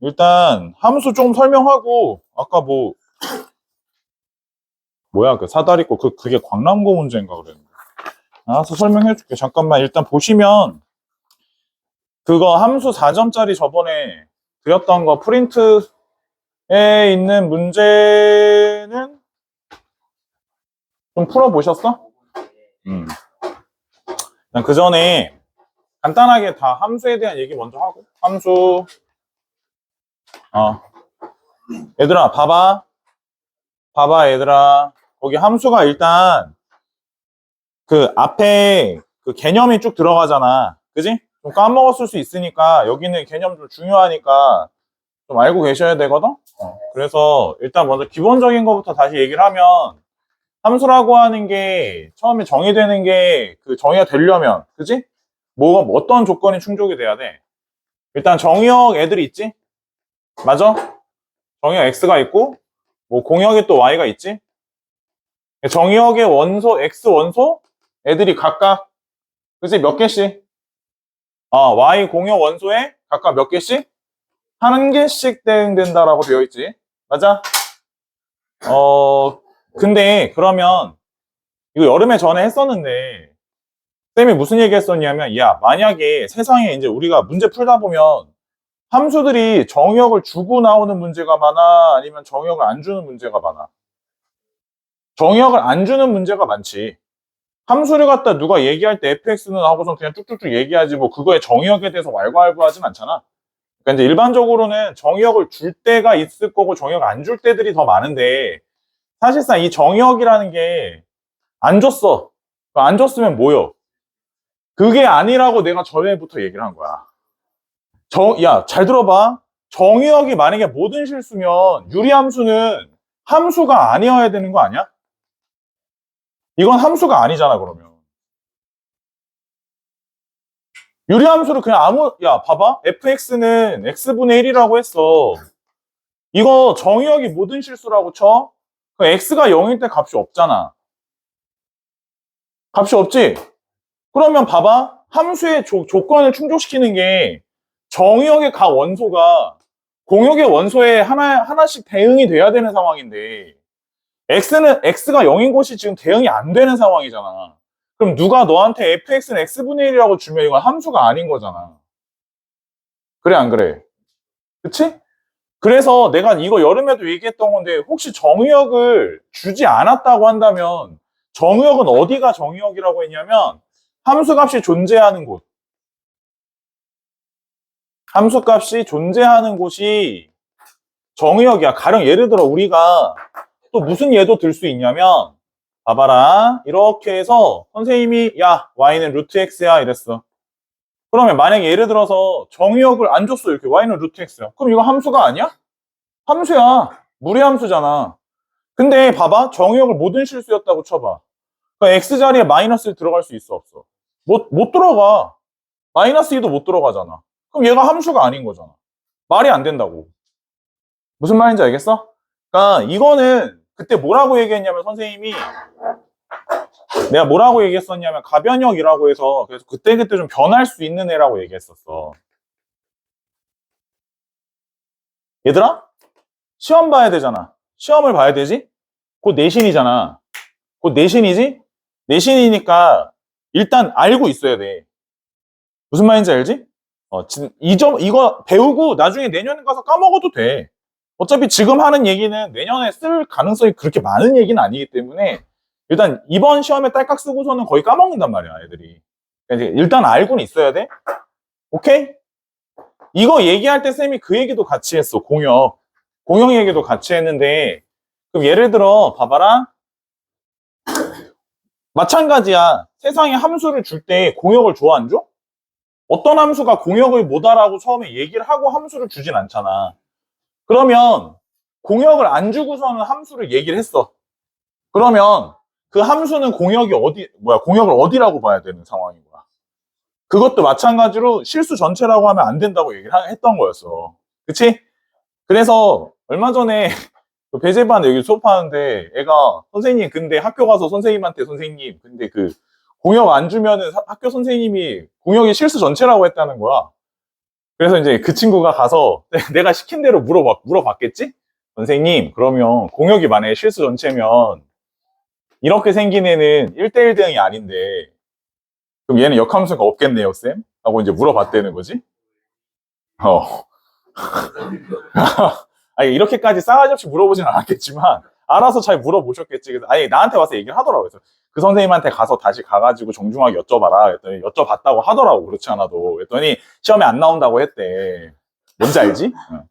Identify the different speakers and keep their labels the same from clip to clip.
Speaker 1: 일단 함수 좀 설명하고 아까 뭐야 사다리 그게 광남고 문제인가 그랬는데. 알아서 설명해 줄게. 잠깐만 일단 보시면 그거 함수 4점짜리 저번에 드렸던 거 프린트에 있는 문제는 좀 풀어보셨어? 그 전에 간단하게 다 함수에 대한 얘기 먼저 하고. 함수 얘들아 봐봐 얘들아, 거기 함수가 일단 그 앞에 그 개념이 쭉 들어가잖아, 그지? 좀 까먹었을 수 있으니까 여기는 개념 좀 중요하니까 좀 알고 계셔야 되거든. 그래서 일단 먼저 기본적인 것부터 다시 얘기를 하면, 함수라고 하는 게 처음에 정의되는 게 그 정의가 되려면, 그지? 어떤 조건이 충족이 돼야 돼? 일단 정의역 애들이 있지? 맞아? 정의역 x가 있고 공역에 또 y가 있지? 정의역의 원소 x 원소 애들이 각각, 그치? 몇 개씩? y 공역 원소에 각각 몇 개씩? 한 개씩 대응된다라고 되어 있지. 맞아? 근데 그러면 이거 여름에 전에 했었는데 쌤이 무슨 얘기 했었냐면, 야, 만약에 세상에 이제 우리가 문제 풀다 보면 함수들이 정의역을 주고 나오는 문제가 많아, 아니면 정의역을 안 주는 문제가 많아? 정의역을 안 주는 문제가 많지. 함수를 갖다 누가 얘기할 때 fx는 하고선 그냥 쭉쭉쭉 얘기하지 그거의 정의역에 대해서 왈가왈부하진 않잖아. 그러니까 이제 일반적으로는 정의역을 줄 때가 있을 거고 정의역 안 줄 때들이 더 많은데, 사실상 이 정의역이라는 게 안 줬어. 안 줬으면 뭐요? 그게 아니라고 내가 전에부터 얘기를 한 거야. 야, 잘 들어봐. 정의역이 만약에 모든 실수면 유리함수는 함수가 아니어야 되는 거 아니야? 이건 함수가 아니잖아, 그러면. 유리함수를 그냥 야, 봐봐. fx는 x분의 1이라고 했어. 이거 정의역이 모든 실수라고 쳐? 그 x가 0일 때 값이 없잖아. 값이 없지? 그러면 봐봐. 함수의 조건을 충족시키는 게 정의역의 각 원소가 공역의 원소에 하나씩 대응이 돼야 되는 상황인데, x가 0인 곳이 지금 대응이 안 되는 상황이잖아. 그럼 누가 너한테 fx는 x분의 1이라고 주면 이건 함수가 아닌 거잖아. 그래, 안 그래? 그치? 그래서 내가 이거 여름에도 얘기했던 건데, 혹시 정의역을 주지 않았다고 한다면, 정의역은 어디가 정의역이라고 했냐면 함수값이 존재하는 곳. 함수값이 존재하는 곳이 정의역이야. 가령 예를 들어 우리가 또 무슨 예도 들 수 있냐면, 봐봐라. 이렇게 해서 선생님이 야, y는 루트 x야 이랬어. 그러면 만약에 예를 들어서 정의역을 안 줬어. 이렇게 y는 루트 x야. 그럼 이거 함수가 아니야? 함수야. 무리함수잖아. 근데 봐봐. 정의역을 모든 실수였다고 쳐봐. 그러니까 x 자리에 마이너스 1 들어갈 수 있어, 없어? 못 들어가. 마이너스 2도 못 들어가잖아. 그럼 얘가 함수가 아닌 거잖아. 말이 안 된다고. 무슨 말인지 알겠어? 그러니까 이거는 그때 뭐라고 얘기했냐면, 선생님이 내가 뭐라고 얘기했었냐면 가변역이라고 해서, 그래서 그때그때 좀 변할 수 있는 애라고 얘기했었어. 얘들아, 시험 봐야 되잖아. 시험을 봐야 되지? 곧 내신이잖아. 곧 내신이지? 내신이니까 일단 알고 있어야 돼. 무슨 말인지 알지? 이거 배우고 나중에 내년에 가서 까먹어도 돼. 어차피 지금 하는 얘기는 내년에 쓸 가능성이 그렇게 많은 얘기는 아니기 때문에 일단 이번 시험에 딸깍 쓰고서는 거의 까먹는단 말이야, 애들이. 그러니까 일단 알고는 있어야 돼. 오케이? 이거 얘기할 때 쌤이 그 얘기도 같이 했어. 공역 얘기도 같이 했는데, 그럼 예를 들어 봐봐라. 마찬가지야. 세상에 함수를 줄 때 공역을 줘, 안 줘? 어떤 함수가 공역을 못 알아고 처음에 얘기를 하고 함수를 주진 않잖아. 그러면 공역을 안 주고서는 함수를 얘기를 했어. 그러면 그 함수는 공역을 어디라고 봐야 되는 상황인 거야. 그것도 마찬가지로 실수 전체라고 하면 안 된다고 얘기를 했던 거였어. 그치? 그래서 얼마 전에 그 배제반 여기 수업하는데 애가, 선생님 근데 학교 가서 선생님한테, 선생님 근데 그 공역 안 주면은 학교 선생님이 공역이 실수 전체라고 했다는 거야. 그래서 이제 그 친구가 가서 내가 시킨 대로 물어봤겠지? 선생님, 그러면 공역이 만약에 실수 전체면 이렇게 생긴 애는 1대1 대응이 아닌데 그럼 얘는 역함수가 없겠네요, 쌤? 하고 이제 물어봤다는 거지? 어. 아니, 이렇게까지 싸가지 없이 물어보진 않았겠지만 알아서 잘 물어보셨겠지. 그래서 아니, 나한테 와서 얘기를 하더라고요. 그래서 그 선생님한테 가서 다시 가가지고 정중하게 여쭤봐라. 그랬더니 여쭤봤다고 하더라고. 그렇지 않아도. 그랬더니 시험에 안 나온다고 했대. 뭔지 알지? 응.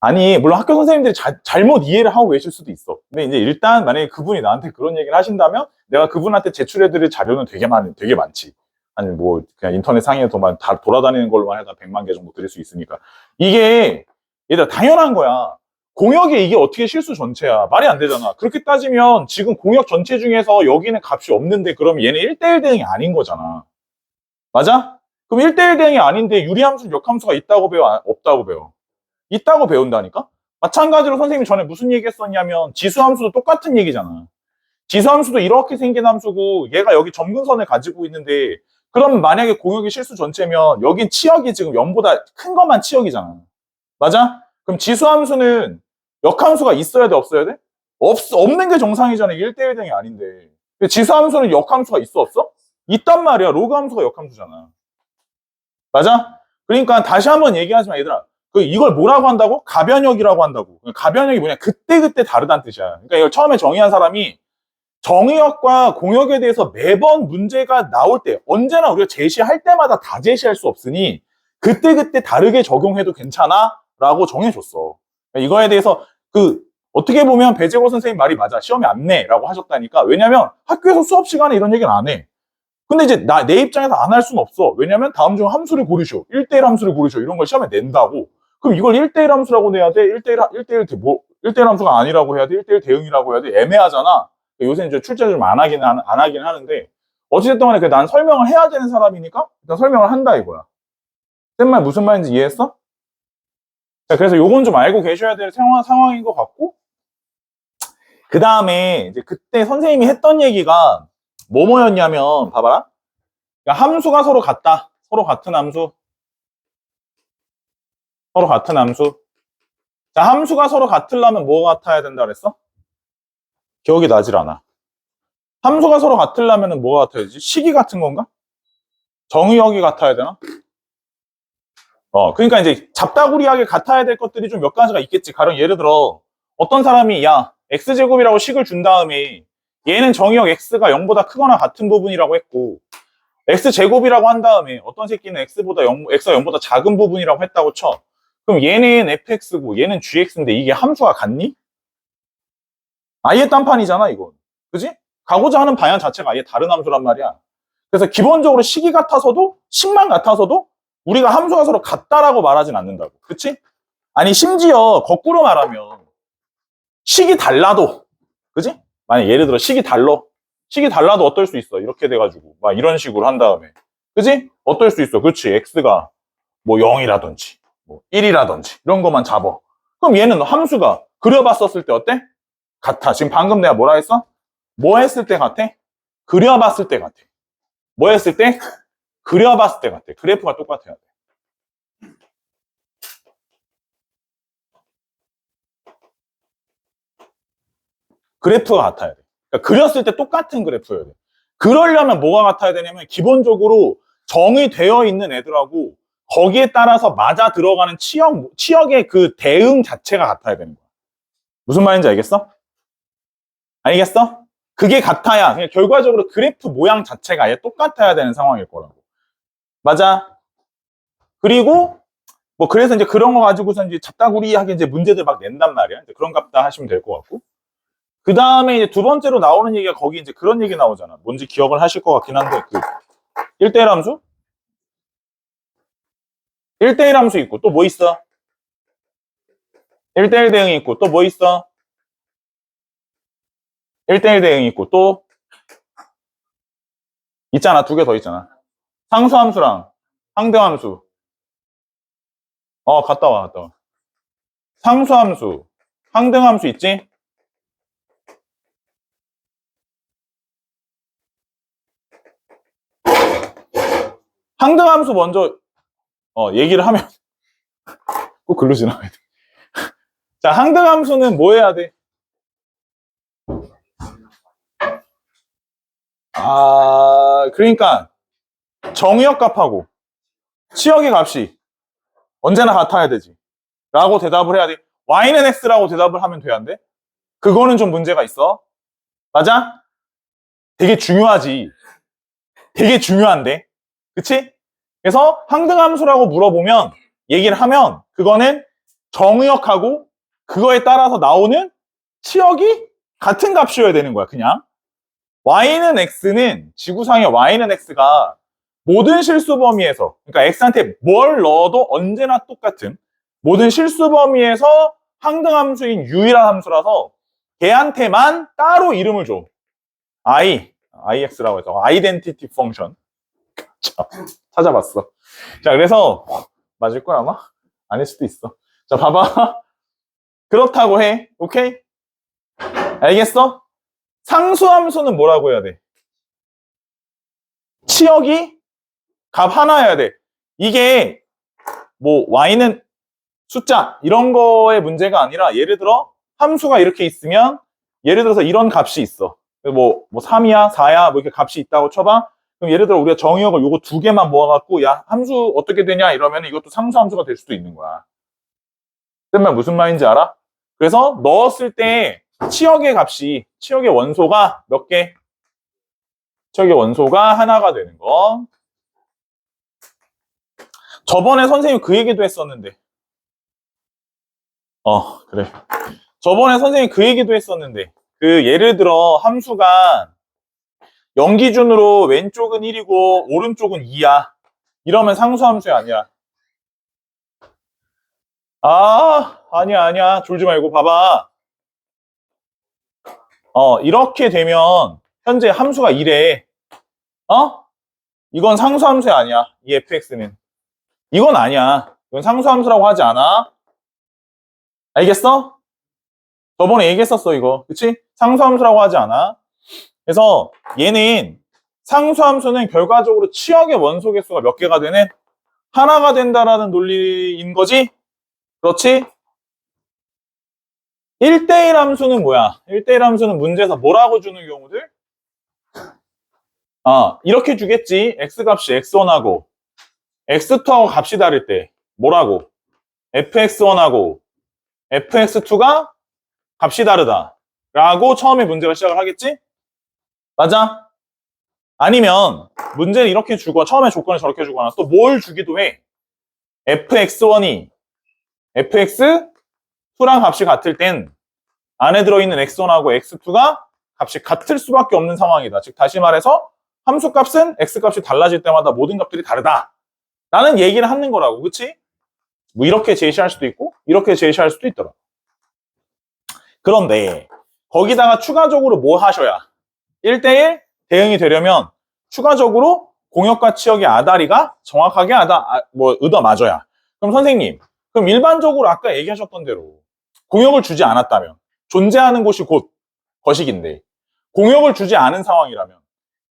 Speaker 1: 아니, 물론 학교 선생님들이 잘못 이해를 하고 계실 수도 있어. 근데 이제 일단 만약에 그분이 나한테 그런 얘기를 하신다면 내가 그분한테 제출해드릴 자료는 되게 많지. 아니, 뭐, 그냥 인터넷 상에서만 다 돌아다니는 걸로만 해도 100만 개 정도 드릴 수 있으니까. 이게, 얘들아, 당연한 거야. 공역에 이게 어떻게 실수 전체야. 말이 안 되잖아. 그렇게 따지면 지금 공역 전체 중에서 여기는 값이 없는데 그러면 얘는 1대1 대응이 아닌 거잖아. 맞아? 그럼 1대1 대응이 아닌데 유리함수, 역함수가 있다고 배워? 없다고 배워? 있다고 배운다니까? 마찬가지로 선생님이 전에 무슨 얘기 했었냐면 지수함수도 똑같은 얘기잖아. 지수함수도 이렇게 생긴 함수고 얘가 여기 점근선을 가지고 있는데 그럼 만약에 공역이 실수 전체면 여긴 치역이 지금 0보다 큰 것만 치역이잖아. 맞아? 그럼 지수함수는 역함수가 있어야 돼, 없어야 돼? 없는 게 정상이잖아. 1대1 등이 아닌데. 지수함수는 역함수가 있어, 없어? 있단 말이야. 로그 함수가 역함수잖아. 맞아? 그러니까 다시 한번 얘기하지만 얘들아. 이걸 뭐라고 한다고? 가변역이라고 한다고. 가변역이 뭐냐? 그때그때 다르다는 뜻이야. 그러니까 이걸 처음에 정의한 사람이 정의역과 공역에 대해서 매번 문제가 나올 때 언제나 우리가 제시할 때마다 다 제시할 수 없으니 그때그때 다르게 적용해도 괜찮아 라고 정해줬어. 이거에 대해서 어떻게 보면 배재고 선생님 말이 맞아. 시험에 안 내 라고 하셨다니까. 왜냐면 학교에서 수업 시간에 이런 얘기는 안 해. 근데 이제 내 입장에서 안 할 수는 없어. 왜냐면 다음 중 함수를 고르쇼. 1대1 함수를 고르쇼. 이런 걸 시험에 낸다고. 그럼 이걸 1대1 함수라고 내야 돼? 1대1 함수가 아니라고 해야 돼? 1대1 대응이라고 해야 돼? 애매하잖아. 요새 이제 출제를 좀 안 하긴 하는데, 어찌됐든 간에 난 설명을 해야 되는 사람이니까, 일단 설명을 한다 이거야. 쌤 말 무슨 말인지 이해했어? 자, 그래서 요건 좀 알고 계셔야 될 상황인 것 같고, 그 다음에 이제 그때 선생님이 했던 얘기가 뭐였냐면, 봐봐라. 그러니까 함수가 서로 같다. 서로 같은 함수. 서로 같은 함수. 자, 함수가 서로 같으려면 뭐가 같아야 된다 그랬어? 기억이 나질 않아. 함수가 서로 같으려면 뭐가 같아야 되지? 식이 같은 건가? 정의역이 같아야 되나? 그러니까 이제 잡다구리하게 같아야 될 것들이 좀 몇 가지가 있겠지. 가령 예를 들어 어떤 사람이 야 x제곱이라고 식을 준 다음에 얘는 정의역 x가 0보다 크거나 같은 부분이라고 했고 x제곱이라고 한 다음에 어떤 새끼는 x가 0보다 작은 부분이라고 했다고 쳐. 그럼 얘는 fx고 얘는 gx인데 이게 함수가 같니? 아예 딴판이잖아 이건. 그지? 가고자 하는 방향 자체가 아예 다른 함수란 말이야. 그래서 기본적으로 식이 같아서도 식만 같아서도 우리가 함수가 서로 같다라고 말하진 않는다고. 그치? 아니 심지어 거꾸로 말하면 식이 달라도 그지? 만약 예를 들어 식이 달라도 어떨 수 있어. 이렇게 돼가지고 막 이런 식으로 한 다음에 그지? 어떨 수 있어. 그렇지? x가 뭐 0이라든지 뭐 1이라든지 이런 것만 잡아. 그럼 얘는 함수가 그려봤었을 때 어때? 같아. 지금 방금 내가 뭐라 했어? 뭐 했을 때 같아? 그려봤을 때 같아. 뭐 했을 때? 그려봤을 때 같아. 그래프가 똑같아야 돼. 그래프가 같아야 돼. 그러니까 그렸을 때 똑같은 그래프여야 돼. 그러려면 뭐가 같아야 되냐면 기본적으로 정의되어 있는 애들하고 거기에 따라서 맞아 들어가는 치역의 그 대응 자체가 같아야 되는 거야. 무슨 말인지 알겠어? 알겠어? 그게 같아야 그냥 결과적으로 그래프 모양 자체가 아예 똑같아야 되는 상황일 거라고. 맞아? 그리고 뭐 그래서 이제 그런 거 가지고서 이제 잡다구리하게 이제 문제들 막 낸단 말이야. 이제 그런 값다 하시면 될 것 같고. 그 다음에 이제 두 번째로 나오는 얘기가 거기 이제 그런 얘기 나오잖아. 뭔지 기억을 하실 것 같긴 한데, 1대1 함수? 1대1 함수 있고, 또 뭐 있어? 1대1 대응이 있고, 또 뭐 있어? 1대1 대응이 있고, 또 있잖아. 두 개 더 있잖아. 상수함수랑 상대함수. 갔다 와, 갔다 와. 상수함수, 상등함수 있지? 상등함수 먼저, 얘기를 하면 꼭 글로 지나가야 돼. 자, 항등함수는 뭐 해야 돼? 그러니까 정의역 값하고 치역의 값이 언제나 같아야 되지. 라고 대답을 해야 돼. y는 x라고 대답을 하면 돼야 돼. 그거는 좀 문제가 있어. 맞아? 되게 중요하지. 되게 중요한데. 그치? 그래서 항등함수라고 물어보면 얘기를 하면 그거는 정의역하고 그거에 따라서 나오는 치역이 같은 값이어야 되는 거야. 그냥 y는 x는 지구상의 y는 x가 모든 실수 범위에서 그러니까 x한테 뭘 넣어도 언제나 똑같은 모든 실수 범위에서 항등함수인 유일한 함수라서 걔한테만 따로 이름을 줘. ix라고 해서 아이덴티티 펑션. 찾아봤어. 자, 그래서 맞을 거야 아마? 아닐 수도 있어. 자, 봐봐. 그렇다고 해. 오케이? 알겠어? 상수함수는 뭐라고 해야 돼? 치역이 값 하나여야 돼. 이게 뭐 y는 숫자 이런 거의 문제가 아니라 예를 들어 함수가 이렇게 있으면 예를 들어서 이런 값이 있어. 뭐 3이야, 4야 뭐 이렇게 값이 있다고 쳐봐. 그럼 예를 들어 우리가 정의역을 요거 두 개만 모아갖고 야 함수 어떻게 되냐 이러면 이것도 상수함수가 될 수도 있는 거야. 그러면 무슨 말인지 알아? 그래서 넣었을 때 치역의 원소가 몇 개? 치역의 원소가 하나가 되는 거. 저번에 선생님 그 얘기도 했었는데. 그래. 저번에 선생님 그 얘기도 했었는데. 그 예를 들어 함수가 0 기준으로 왼쪽은 1이고 오른쪽은 2야. 이러면 상수함수야 아니야? 아니야. 졸지 말고 봐봐. 이렇게 되면 현재 함수가 2래. 이건 상수함수야 아니야. 이 fx는. 이건 아니야. 이건 상수함수라고 하지 않아. 알겠어? 저번에 얘기했었어 이거. 그치? 상수함수라고 하지 않아. 그래서 얘는 상수함수는 결과적으로 치역의 원소 개수가 몇 개가 되는? 하나가 된다라는 논리인 거지? 그렇지? 1대1 함수는 뭐야? 1대1 함수는 문제에서 뭐라고 주는 경우들? 이렇게 주겠지. x값이 x1하고 x2하고 값이 다를 때 뭐라고? fx1하고 fx2가 값이 다르다 라고 처음에 문제가 시작을 하겠지? 맞아? 아니면 문제는 이렇게 주고 처음에 조건을 저렇게 주거나 또 뭘 주기도 해. fx1이 fx2랑 값이 같을 땐 안에 들어있는 x1하고 x2가 값이 같을 수밖에 없는 상황이다. 즉 다시 말해서 함수값은 x값이 달라질 때마다 모든 값들이 다르다 라는 얘기를 하는 거라고. 그치? 뭐 이렇게 제시할 수도 있고 이렇게 제시할 수도 있더라. 그런데 거기다가 추가적으로 뭐 하셔야 1대1 대응이 되려면 추가적으로 공역과 치역의 아다리가 정확하게 얻어 맞아야. 그럼 선생님, 그럼 일반적으로 아까 얘기하셨던 대로 공역을 주지 않았다면 존재하는 곳이 곧 거식인데 공역을 주지 않은 상황이라면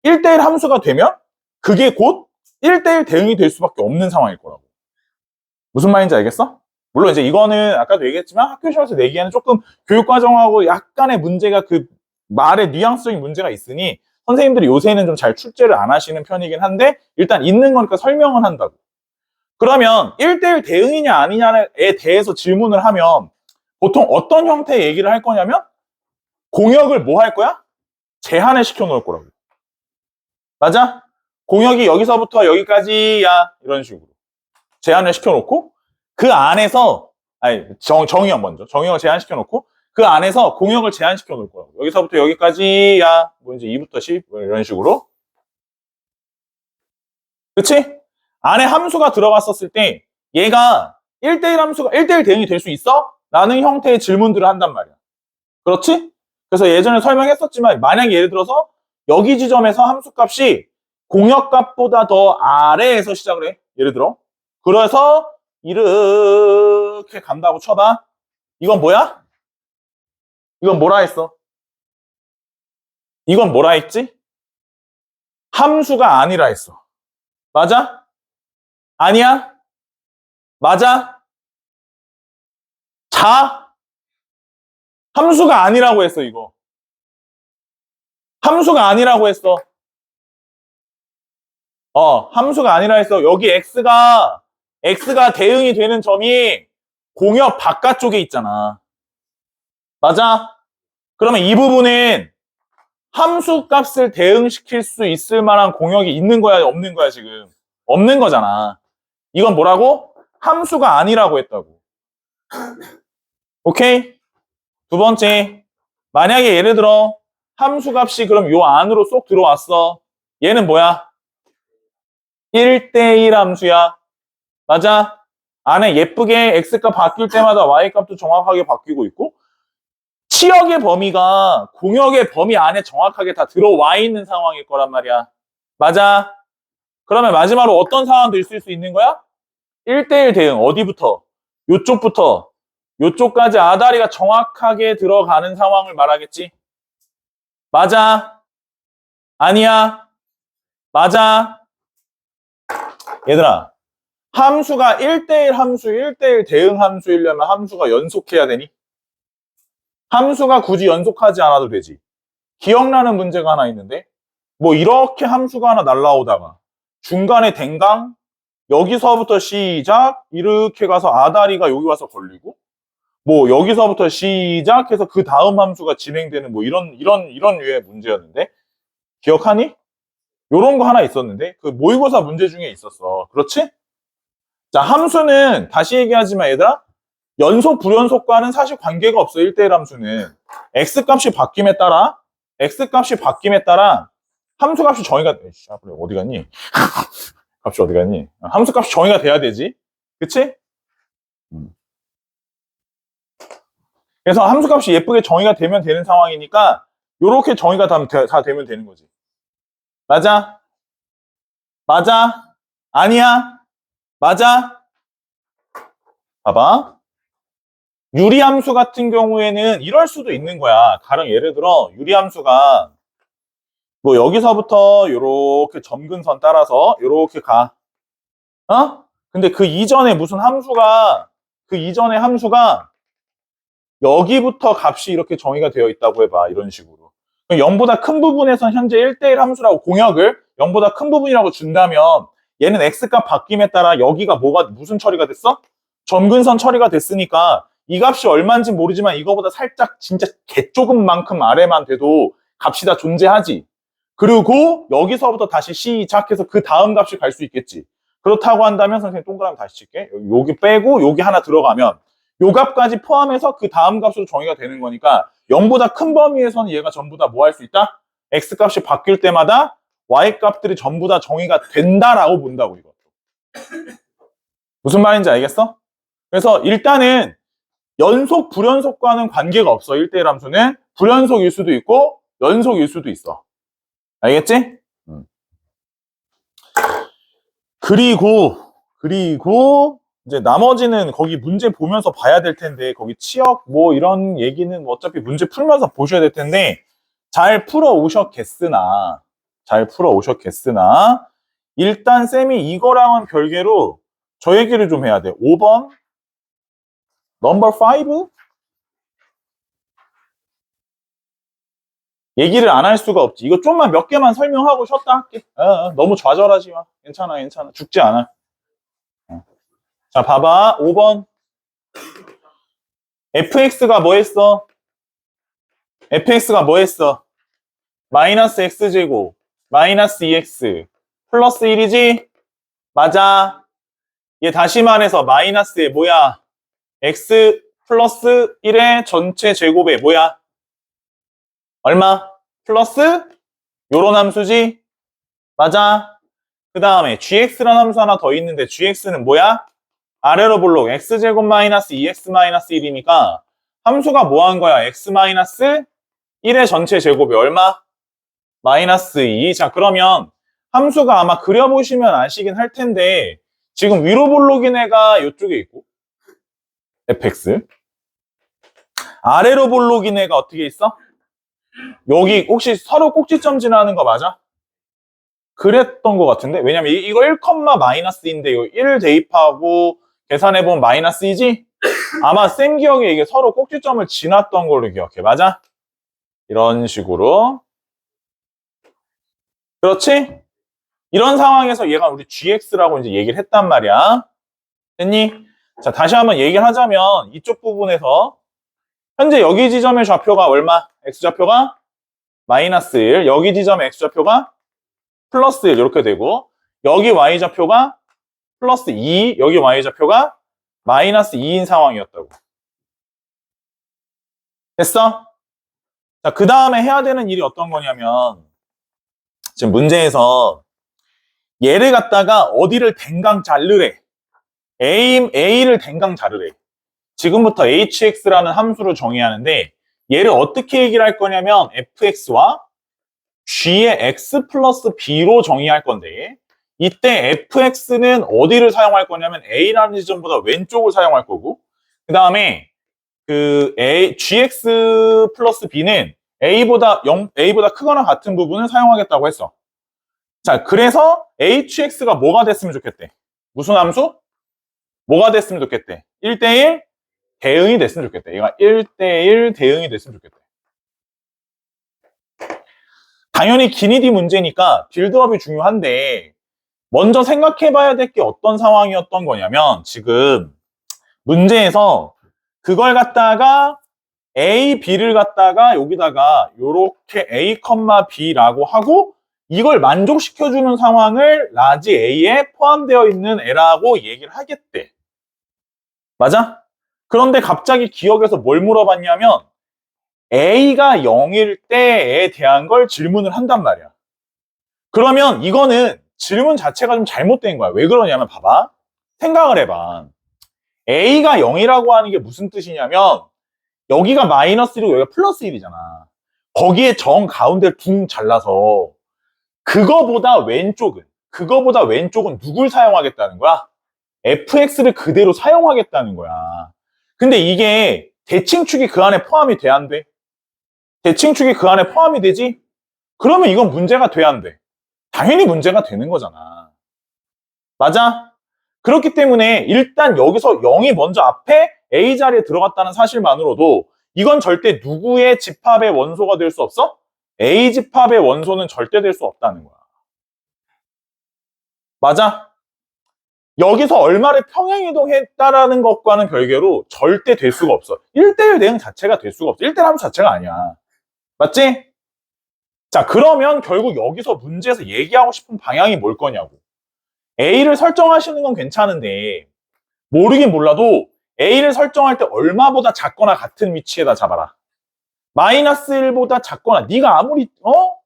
Speaker 1: 1대1 함수가 되면 그게 곧 1대1 대응이 될 수밖에 없는 상황일 거라고. 무슨 말인지 알겠어? 물론 이제 이거는 아까도 얘기했지만 학교 시험에서 내기에는 조금 교육과정하고 약간의 문제가 그 말의 뉘앙스적인 문제가 있으니 선생님들이 요새는 좀 잘 출제를 안 하시는 편이긴 한데 일단 있는 거니까 설명은 한다고. 그러면 1대1 대응이냐 아니냐에 대해서 질문을 하면 보통 어떤 형태의 얘기를 할 거냐면 공역을 뭐 할 거야? 제한을 시켜 놓을 거라고. 맞아? 공역이 여기서부터 여기까지야 이런 식으로 제한을 시켜 놓고 그 안에서 정의역 먼저 정의역을 제한시켜 놓고 그 안에서 공역을 제한시켜 놓을 거라고. 여기서부터 여기까지야 뭐 이제 2부터 10 뭐 이런 식으로. 그치? 안에 함수가 들어갔었을 때 얘가 1대1 함수가 1대1 대응이 될 수 있어? 라는 형태의 질문들을 한단 말이야. 그렇지? 그래서 예전에 설명했었지만 만약에 예를 들어서 여기 지점에서 함수값이 공역값보다 더 아래에서 시작을 해. 예를 들어. 그래서 이렇게 간다고 쳐봐. 이건 뭐야? 이건 뭐라 했어? 이건 뭐라 했지? 함수가 아니라 했어. 맞아? 아니야? 맞아? 자? 함수가 아니라고 했어, 이거. 함수가 아니라고 했어. 함수가 아니라 했어. 여기 x가 대응이 되는 점이 공역 바깥쪽에 있잖아. 맞아? 그러면 이 부분은 함수 값을 대응시킬 수 있을 만한 공역이 있는 거야, 없는 거야, 지금? 없는 거잖아. 이건 뭐라고? 함수가 아니라고 했다고. 오케이? 두 번째. 만약에 예를 들어 함수 값이 그럼 요 안으로 쏙 들어왔어. 얘는 뭐야? 1대1 함수야. 맞아? 안에 예쁘게 x값 바뀔 때마다 y값도 정확하게 바뀌고 있고 치역의 범위가 공역의 범위 안에 정확하게 다 들어와 있는 상황일 거란 말이야. 맞아? 그러면 마지막으로 어떤 상황도 있을 수 있는 거야? 1대1 대응 어디부터? 요쪽부터 요쪽까지 아다리가 정확하게 들어가는 상황을 말하겠지? 맞아? 아니야? 맞아? 얘들아, 함수가 1대1 함수, 1대1 대응 함수이려면 함수가 연속해야 되니? 함수가 굳이 연속하지 않아도 되지. 기억나는 문제가 하나 있는데 뭐 이렇게 함수가 하나 날라오다가 중간에 댕강 여기서부터 시작 이렇게 가서 아다리가 여기 와서 걸리고 뭐 여기서부터 시작해서 그 다음 함수가 진행되는 뭐 이런 류의 문제였는데 기억하니? 요런 거 하나 있었는데 그 모의고사 문제 중에 있었어. 그렇지? 자, 함수는 다시 얘기하지만 얘들아 연속 불연속과는 사실 관계가 없어. 1대1 함수는 x값이 바뀜에 따라 함수 값이 정의가 어디 갔니? 값이 어디 갔니? 함수 값이 정의가 돼야 되지. 그치? 그래서 함수 값이 예쁘게 정의가 되면 되는 상황이니까 요렇게 정의가 다 되면 되는 거지. 맞아? 맞아? 아니야? 맞아? 봐봐. 유리함수 같은 경우에는 이럴 수도 있는 거야. 가령 예를 들어 유리함수가 뭐 여기서부터 요렇게 점근선 따라서 요렇게 가. 근데 그 이전에 무슨 함수가 여기부터 값이 이렇게 정의가 되어 있다고 해봐. 이런 식으로. 0보다 큰 부분에선 현재 1대1 함수라고 공역을 0보다 큰 부분이라고 준다면 얘는 x값 바뀜에 따라 여기가 무슨 처리가 됐어? 점근선 처리가 됐으니까 이 값이 얼마인지 모르지만 이거보다 살짝 진짜 개조금 만큼 아래만 돼도 값이 다 존재하지. 그리고 여기서부터 다시 시작해서 그 다음 값이 갈 수 있겠지. 그렇다고 한다면 선생님 동그라미 다시 칠게. 여기 빼고 여기 하나 들어가면 요 값까지 포함해서 그 다음 값으로 정의가 되는 거니까 0보다 큰 범위에서는 얘가 전부 다 뭐 할 수 있다? x값이 바뀔 때마다 y값들이 전부 다 정의가 된다라고 본다고 이것도. 무슨 말인지 알겠어? 그래서 일단은 연속, 불연속과는 관계가 없어. 1대1 함수는 불연속일 수도 있고 연속일 수도 있어. 알겠지? 그리고 이제 나머지는 거기 문제 보면서 봐야 될 텐데 거기 치역 뭐 이런 얘기는 어차피 문제 풀면서 보셔야 될 텐데 잘 풀어 오셨겠으나 일단 쌤이 이거랑은 별개로 저 얘기를 좀 해야 돼. 5번 넘버 5 얘기를 안 할 수가 없지. 이거 좀만 몇 개만 설명하고 쉬었다 할게. 너무 좌절하지 마. 괜찮아. 죽지 않아. 자, 봐봐. 5번. fx가 뭐 했어? 마이너스 x제곱, 마이너스 2x, 플러스 1이지? 맞아. 얘 다시 말해서 마이너스에 뭐야? x 플러스 1의 전체 제곱에 뭐야? 얼마? 플러스? 요런 함수지? 맞아. 그 다음에 gx라는 함수 하나 더 있는데 gx는 뭐야? 아래로 볼록 x제곱 마이너스 2x 마이너스 1이니까 함수가 뭐 한 거야? x 마이너스 1의 전체 제곱이 얼마? 마이너스 2. 자, 그러면 함수가 아마 그려보시면 아시긴 할 텐데 지금 위로 볼록인 애가 이쪽에 있고 fx 아래로 볼록인 애가 어떻게 있어? 여기 혹시 서로 꼭지점 지나는 거 맞아? 그랬던 것 같은데 왜냐면 이거 1, 마이너스인데 1 대입하고 계산해보면 마이너스 2지? 아마 쌤 기억에 이게 서로 꼭지점을 지났던 걸로 기억해. 맞아? 이런 식으로. 그렇지? 이런 상황에서 얘가 우리 gx라고 이제 얘기를 했단 말이야. 됐니? 자, 다시 한번 얘기를 하자면 이쪽 부분에서 현재 여기 지점의 좌표가 얼마? x좌표가 마이너스 1, 여기 지점의 x좌표가 플러스 1 이렇게 되고 여기 y좌표가 플러스 2, 여기 y좌표가 마이너스 2인 상황이었다고. 됐어? 자, 그 다음에 해야 되는 일이 어떤 거냐면 지금 문제에서 얘를 갖다가 어디를 댕강 자르래. A를 댕강 자르래. 지금부터 hx라는 함수를 정의해야 하는데 얘를 어떻게 얘기를 할 거냐면 fx와 g의 x 플러스 b로 정의할 건데 이때 fx는 어디를 사용할 거냐면 a라는 지점보다 왼쪽을 사용할 거고 그 다음에 gx 플러스 b는 a보다 크거나 같은 부분을 사용하겠다고 했어. 자, 그래서 hx가 뭐가 됐으면 좋겠대? 무슨 함수? 뭐가 됐으면 좋겠대? 1대1 대응이 됐으면 좋겠대. 얘가 1대1 대응이 됐으면 좋겠대. 당연히 기니디 문제니까 빌드업이 중요한데 먼저 생각해봐야 될 게 어떤 상황이었던 거냐면 지금 문제에서 그걸 갖다가 A, B를 갖다가 여기다가 요렇게 A, B라고 하고 이걸 만족시켜주는 상황을 라지 A에 포함되어 있는 애라고 얘기를 하겠대. 맞아? 그런데 갑자기 기억에서 뭘 물어봤냐면 A가 0일 때에 대한 걸 질문을 한단 말이야. 그러면 이거는 질문 자체가 좀 잘못된 거야. 왜 그러냐면 봐봐. 생각을 해봐. A가 0이라고 하는 게 무슨 뜻이냐면 여기가 마이너스 1이고 여기가 플러스 1이잖아. 거기에 정 가운데를 둥 잘라서 그거보다 왼쪽은 누굴 사용하겠다는 거야? fx를 그대로 사용하겠다는 거야. 근데 이게 대칭축이 그 안에 포함이 돼, 안 돼? 대칭축이 그 안에 포함이 되지? 그러면 이건 문제가 돼, 안 돼? 당연히 문제가 되는 거잖아. 맞아? 그렇기 때문에 일단 여기서 0이 먼저 앞에 A 자리에 들어갔다는 사실만으로도 이건 절대 누구의 집합의 원소가 될 수 없어? A 집합의 원소는 절대 될 수 없다는 거야. 맞아? 여기서 얼마를 평행이동했다라는 것과는 별개로 절대 될 수가 없어. 1대1 대응 자체가 될 수가 없어. 1대1 함수 자체가 아니야. 맞지? 자, 그러면 결국 여기서 문제에서 얘기하고 싶은 방향이 뭘 거냐고. A를 설정하시는 건 괜찮은데 모르긴 몰라도 A를 설정할 때 얼마보다 작거나 같은 위치에다 잡아라. 마이너스 1보다 작거나 네가 아무리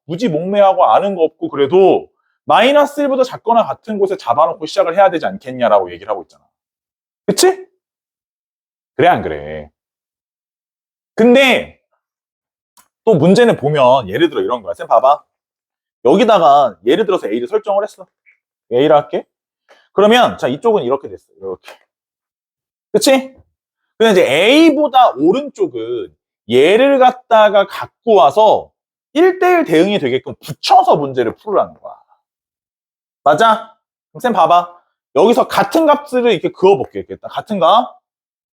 Speaker 1: 무지몽매하고 아는 거 없고 그래도 마이너스 1보다 작거나 같은 곳에 잡아놓고 시작을 해야 되지 않겠냐라고 얘기를 하고 있잖아. 그치? 그래 안 그래? 근데 또 문제는 보면 예를 들어 이런 거야. 쌤 봐봐. 여기다가 예를 들어서 A를 설정을 했어. A를 할게. 그러면 자 이쪽은 이렇게 됐어. 이렇게. 그치? 근데 이제 A보다 오른쪽은 얘를 갖다가 갖고 와서 1대1 대응이 되게끔 붙여서 문제를 풀으라는 거야. 맞아? 그럼 쌤 봐봐. 여기서 같은 값을 이렇게 그어볼게. 이렇게 같은 값.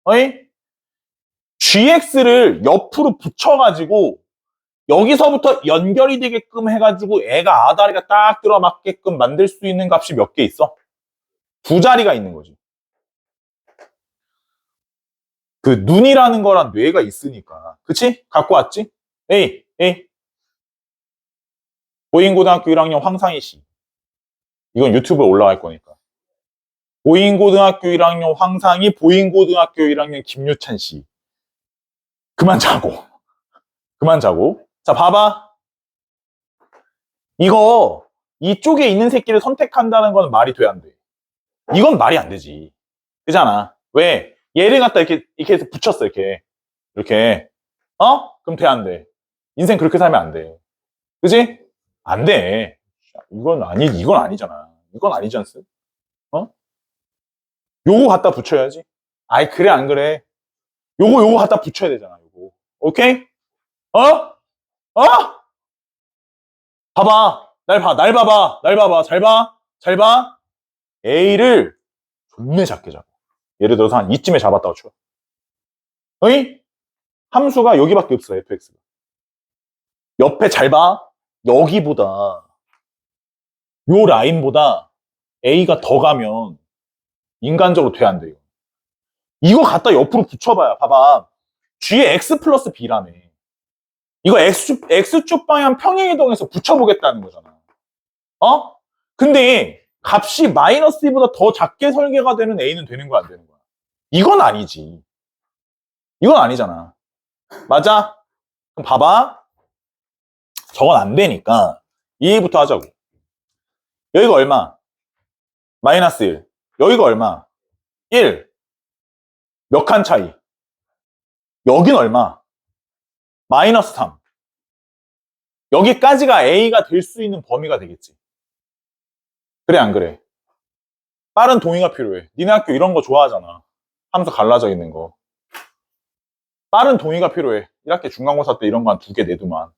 Speaker 1: 어이? gx를 옆으로 붙여가지고 여기서부터 연결이 되게끔 해가지고 애가 아다리가 딱 들어맞게끔 만들 수 있는 값이 몇 개 있어? 두 자리가 있는 거지. 그 눈이라는 거란 뇌가 있으니까. 그치? 갖고 왔지? 에이. 보인고등학교 1학년 황상희 씨. 이건 유튜브에 올라갈 거니까. 보인고등학교 1학년 황상희, 보인고등학교 1학년 김유찬 씨. 그만 자고. 자, 봐봐. 이거, 이쪽에 있는 새끼를 선택한다는 건 말이 돼, 안 돼? 이건 말이 안 되지. 그잖아. 왜? 얘를 갖다 이렇게 해서 붙였어, 이렇게. 그럼 돼, 안 돼? 인생 그렇게 살면 안 돼. 그지? 안 돼. 이건 아니잖아. 이건 아니지 않습? 요거 갖다 붙여야지. 아이, 그래, 안 그래? 요거 갖다 붙여야 되잖아, 요거. 오케이? 어? 봐봐. 날 봐봐. 잘 봐. A를 존내 작게 잡아. 예를 들어서 한 이쯤에 잡았다고 쳐. 어이? 함수가 여기밖에 없어, fx가. 옆에 잘 봐. 여기보다, 요 라인보다 a가 더 가면 인간적으로 돼, 안 돼요? 이거 갖다 옆으로 붙여봐요. 봐봐. 뒤에 x 플러스 b라며. 이거 x축 방향 평행이동해서 붙여보겠다는 거잖아. 어? 근데 값이 마이너스 2보다 더 작게 설계가 되는 a는 되는 거야, 안 되는 거야? 이건 아니지. 이건 아니잖아. 맞아? 그럼 봐봐. 저건 안 되니까 이해부터 하자고. 여기가 얼마? 마이너스 1. 여기가 얼마? 1. 몇 칸 차이? 여긴 얼마? 마이너스 3. 여기까지가 a가 될 수 있는 범위가 되겠지. 그래, 안 그래? 빠른 동의가 필요해. 니네 학교 이런 거 좋아하잖아. 함수 갈라져 있는 거. 빠른 동의가 필요해. 1학기 중간고사 때 이런 거 한 2개 내두만.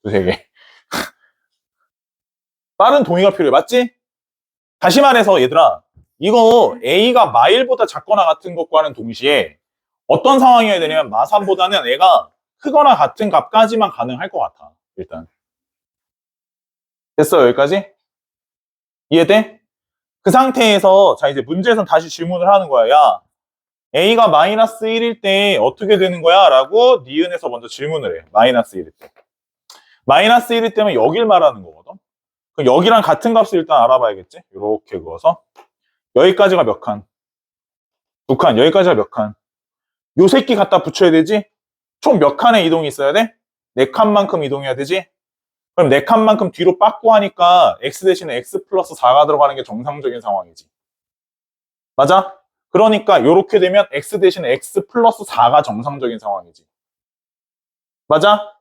Speaker 1: 2-3개. 빠른 동의가 필요해. 맞지? 다시 말해서 얘들아, 이거 a가 마1보다 작거나 같은 것과는 동시에 어떤 상황이어야 되냐면 마3보다는 애가 크거나 같은 값까지만 가능할 것 같아. 일단. 됐어, 여기까지? 이해돼? 그 상태에서 자 이제 문제에서 다시 질문을 하는 거야. 야, a가 마이너스 1일 때 어떻게 되는 거야? 라고 니은에서 먼저 질문을 해. 마이너스 1일 때. 마이너스 1일 때면 여길 말하는 거거든. 그럼 여기랑 같은 값을 일단 알아봐야겠지? 이렇게 그어서 여기까지가 몇 칸? 2칸. 여기까지가 몇 칸? 요 새끼 갖다 붙여야 되지? 총 몇 칸의 이동이 있어야 돼? 4칸만큼 이동해야 되지? 그럼 4칸만큼 뒤로 빠꾸 하니까 x 대신에 x 플러스 4가 들어가는 게 정상적인 상황이지. 맞아? 그러니까 이렇게 되면 x 대신에 x 플러스 4가 정상적인 상황이지. 맞아?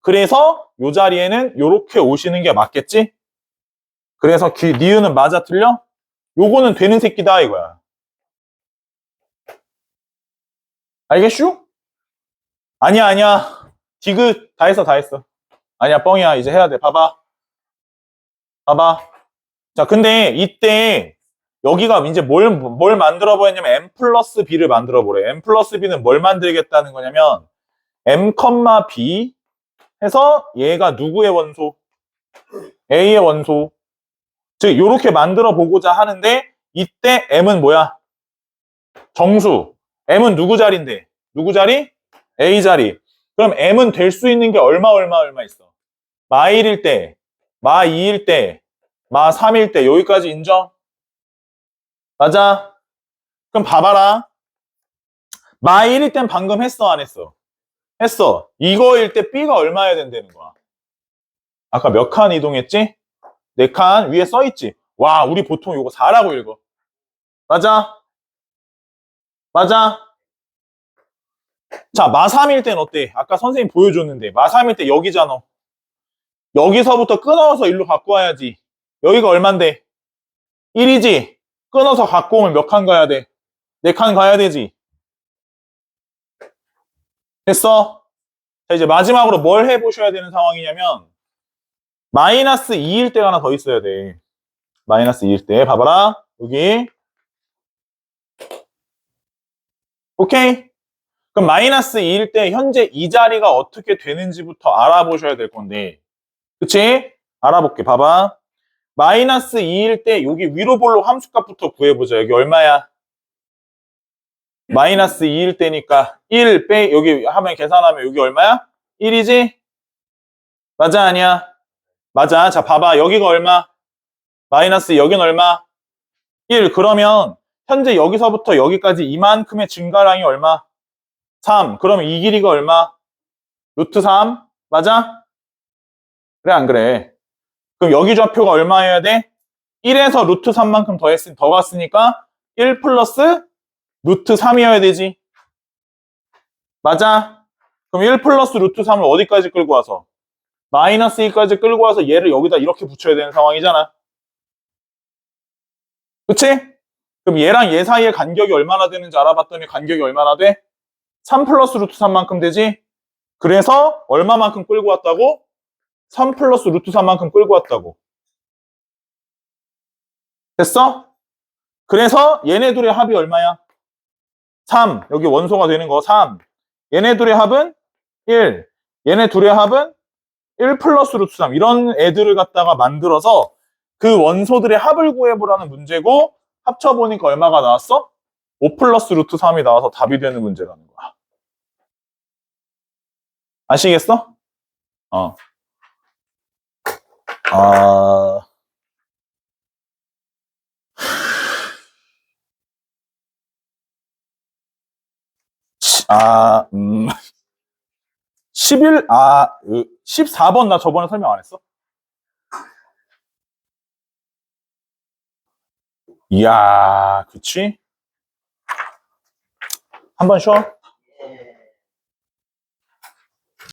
Speaker 1: 그래서 이 자리에는 이렇게 오시는 게 맞겠지? 그래서 니은은 맞아 틀려? 요거는 되는 새끼다 이거야. 알겠슈? 아니야. 디귿 다 했어. 아니야, 뻥이야. 이제 해야 돼. 봐봐. 자, 근데 이때 여기가 이제 뭘 만들어 보였냐면 m 플러스 b를 만들어 보래. m 플러스 b는 뭘 만들겠다는 거냐면 m, b 해서 얘가 누구의 원소? a의 원소. 즉 요렇게 만들어 보고자 하는데 이때 m은 뭐야? 정수. m은 누구 자리인데? 누구 자리? a 자리. 그럼 m은 될 수 있는 게 얼마 있어? 마 1일 때, 마 2일 때, 마 3일 때 여기까지 인정? 맞아? 그럼 봐봐라. 마 1일 땐 방금 했어 안 했어? 했어. 이거일 때 b가 얼마여야 된다는 거야? 아까 몇 칸 이동했지? 4칸 위에 써있지? 와, 우리 보통 이거 4라고 읽어. 맞아? 자, 마 3일 땐 어때? 아까 선생님 보여줬는데 마 3일 때 여기잖아. 여기서부터 끊어서 일로 갖고 와야지. 여기가 얼만데? 1이지? 끊어서 갖고 오면 몇 칸 가야 돼? 4칸 가야 되지. 됐어? 자, 이제 마지막으로 뭘 해보셔야 되는 상황이냐면 마이너스 2일 때가 하나 더 있어야 돼. 마이너스 2일 때 봐봐라. 여기. 오케이? 그럼 마이너스 2일 때 현재 이 자리가 어떻게 되는지부터 알아보셔야 될 건데, 그치? 알아볼게. 봐봐. 마이너스 2일 때 여기 위로 볼로 함수값부터 구해보자. 여기 얼마야? 마이너스 2일 때니까 1 빼, 여기 하면 계산하면 여기 얼마야? 1이지? 맞아, 아니야? 맞아. 자, 봐봐. 여기가 얼마? 마이너스 여긴 얼마? 1. 그러면 현재 여기서부터 여기까지 이만큼의 증가량이 얼마? 3. 그러면 이 길이가 얼마? 루트 3. 맞아? 그래, 안 그래? 그럼 여기 좌표가 얼마여야 돼? 1에서 루트 3만큼 더 갔으니까 1 플러스 루트 3이어야 되지. 맞아? 그럼 1 플러스 루트 3을 어디까지 끌고 와서? 마이너스 2까지 끌고 와서 얘를 여기다 이렇게 붙여야 되는 상황이잖아. 그치? 그럼 얘랑 얘 사이의 간격이 얼마나 되는지 알아봤더니 간격이 얼마나 돼? 3 플러스 루트 3만큼 되지? 그래서 얼마만큼 끌고 왔다고? 3 플러스 루트 3만큼 끌고 왔다고. 됐어? 그래서 얘네 둘의 합이 얼마야? 3, 여기 원소가 되는 거 3. 얘네 둘의 합은 1. 얘네 둘의 합은 1 플러스 루트 3. 이런 애들을 갖다가 만들어서 그 원소들의 합을 구해보라는 문제고, 합쳐보니까 얼마가 나왔어? 5 플러스 루트 3이 나와서 답이 되는 문제라는 거야. 아시겠어? 어. 아, 11, 14번 나 저번에 설명 안 했어? 이야, 그치? 한 번 쉬어.